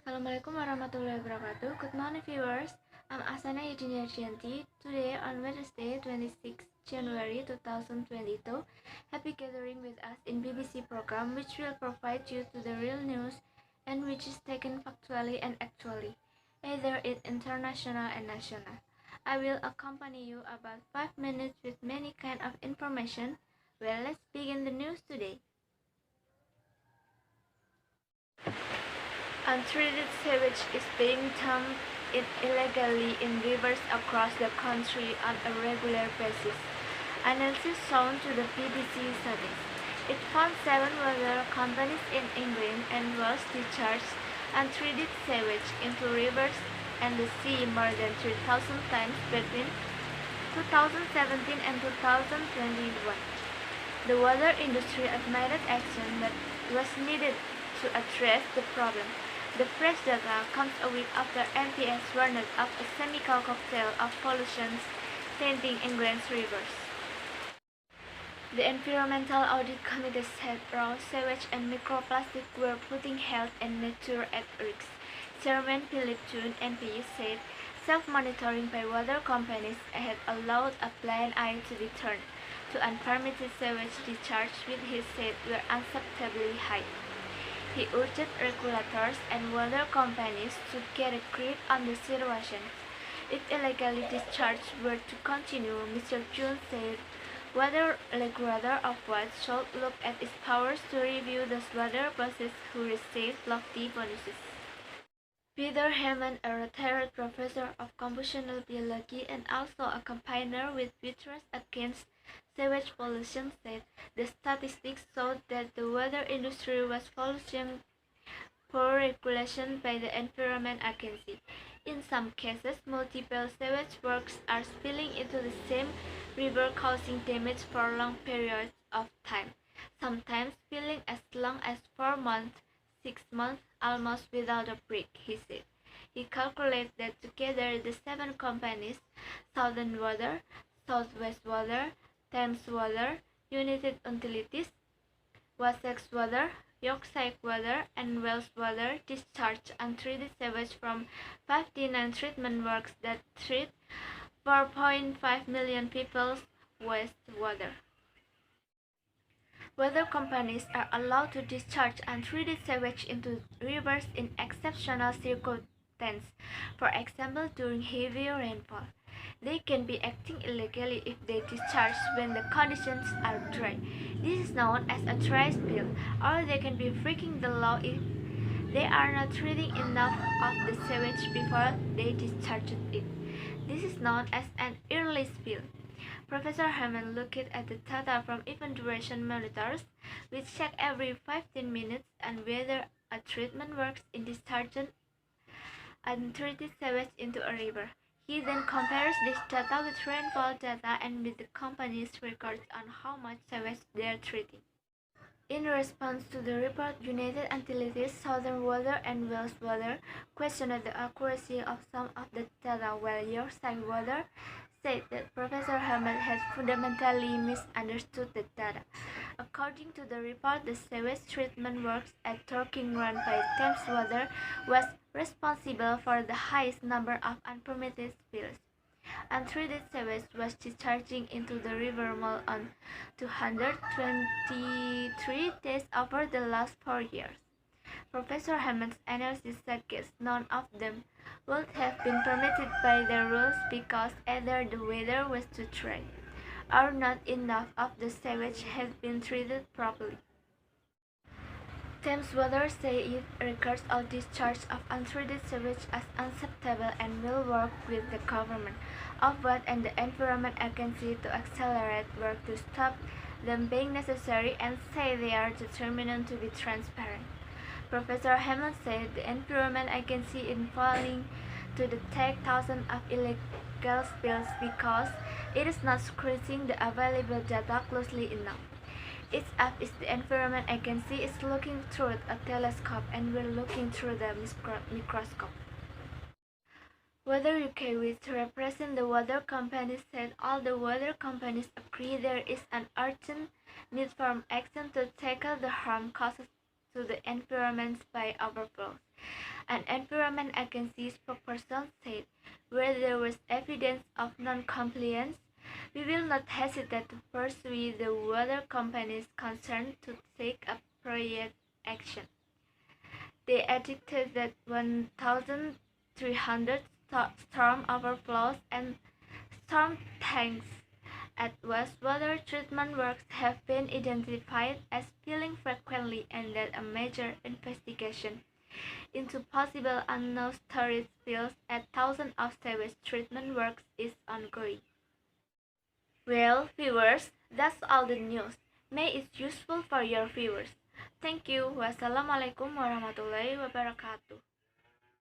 Assalamualaikum warahmatullahi wabarakatuh. Good morning viewers. I'm Ahsanah Yahdini. Today on Wednesday 26 January 2022, happy gathering with us in BBC program which will provide you to the real news and which is taken factually and actually, either in international and national. I will accompany you about 5 minutes with many kind of information. Well, let's begin the news today. Untreated sewage is being dumped illegally in rivers across the country on a regular basis. Analysis shown to the BBC studies. It found 7 water companies in England and Wales discharged untreated sewage into rivers and the sea more than 3,000 times between 2017 and 2021. The water industry admitted action that was needed to address the problem. The fresh data comes a week after NPS warned of a chemical cocktail of pollution tainting England's rivers. The Environmental Audit Committee said raw sewage and microplastic were putting health and nature at risk. Chairman Philip June, MP, said self-monitoring by water companies had allowed a blind eye to be turned to unpermitted sewage discharge, which he said were unacceptably high. He urged regulators and water companies to get a grip on the situation. If illegally discharges were to continue, Mr. June said, water regulator of what should look at its powers to review those water bosses who receive lofty bonuses. Peter Hammond, a retired professor of computational biology and also a campaigner with Witness Against Sewage Pollution, said the statistics showed that the water industry was following poor regulation by the Environment Agency. In some cases, multiple sewage works are spilling into the same river, causing damage for long periods of time, sometimes spilling as long as 4 months, 6 months, almost without a break, he said. He calculated that together the 7 companies, Southern Water, Southwest Water, Thames Water, United Utilities, Wessex Water, Yorkshire Water, and Wales Water discharged untreated sewage from 59 treatment works that treat 4.5 million people's wastewater. Water companies are allowed to discharge untreated sewage into rivers in exceptional circumstances, for example during heavy rainfall. They can be acting illegally if they discharge when the conditions are dry. This is known as a dry spill, or they can be breaking the law if they are not treating enough of the sewage before they discharge it. This is known as an early spill. Professor Hammond looked at the data from event duration monitors, which check every 15 minutes, and whether a treatment works in discharging untreated sewage into a river. He then compares this data with rainfall data and with the company's records on how much sewage they are treating. In response to the report, United Utilities, Southern Water, and Wales Water questioned the accuracy of some of the data, while Yorkshire Water said that Professor Hammond had fundamentally misunderstood the data. According to the report, the sewage treatment works at Dorking run by Thames Water was responsible for the highest number of unpermitted spills. Untreated sewage was discharging into the river more on 223 days over the last 4 years. Professor Hammond's analysis suggests none of them would have been permitted by the rules because either the weather was too dry or not enough of the sewage had been treated properly. Thames Water say it regards all discharge of untreated sewage as unacceptable and will work with the government of what and the Environment Agency to accelerate work to stop them being necessary, and say they are determined to be transparent. Professor Hammond said the Environment Agency is failing to detect thousands of illegal spills because it is not scrutinizing the available data closely enough. Its app is the Environment Agency is looking through a telescope and we're looking through the microscope. Water UK, which represents the water companies, said all the water companies agree there is an urgent need for action to tackle the harm caused to the environment by overflows. An environment agency spokesperson said, where there was evidence of non-compliance, we will not hesitate to pursue the water companies concerned to take appropriate action. They added that 1,300 storm overflows and storm tanks at wastewater treatment works have been identified as spilling frequently and that a major investigation into possible unknown storage spills at thousands of sewage treatment works is ongoing. Well, viewers, that's all the news. May it's useful for your viewers. Thank you. Wassalamualaikum warahmatullahi wabarakatuh.